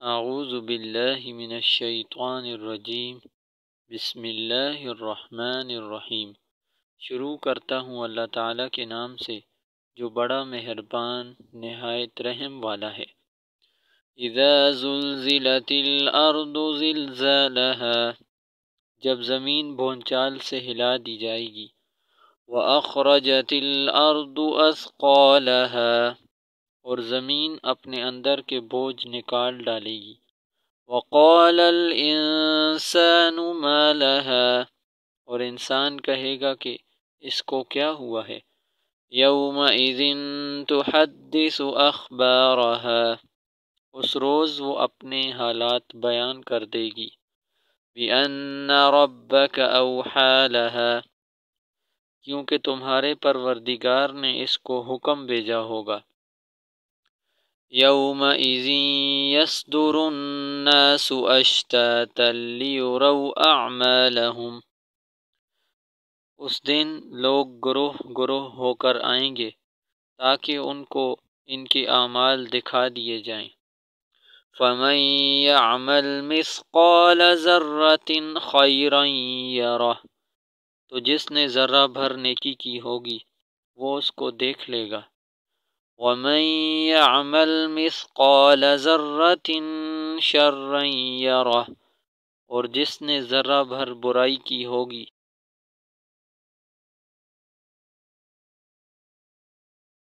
اعوذ باللہ من الشیطان الرجیم بسم اللہ الرحمن الرحیم۔ شروع کرتا ہوں اللہ تعالیٰ کے نام سے جو بڑا مہربان نہایت رحم والا ہے۔ اذا زلزلت الارض زلزالها، جب زمین بھونچال سے ہلا دی جائے گی۔ واخرجت الارض اثقالها، اور زمین اپنے اندر کے بوجھ نکال ڈالے گی۔ وقال الانسان ما لها، اور انسان کہے گا کہ اس کو کیا ہوا ہے۔ یومئذ تحدث اخبارها، اس روز وہ اپنے حالات بیان کر دے گی۔ بأن ربك اوحى لها، کیونکہ تمہارے پروردگار نے اس کو حکم بھیجا ہوگا۔ یومئذ یصدر الناس اشتاتا لیروا اعمالهم، اس دن لوگ گروہ گروہ ہو کر آئیں گے تاکہ ان کو ان کے اعمال دکھا دیے جائیں۔ فمن یعمل مثقال ذرة خیرا یرہ، تو جس نے ذرہ بھر نیکی کی ہوگی وہ اس کو دیکھ لے گا۔ ومن یعمل مثقال ذرة شرا یرہ، اور جس نے ذرہ بھر برائی کی ہوگی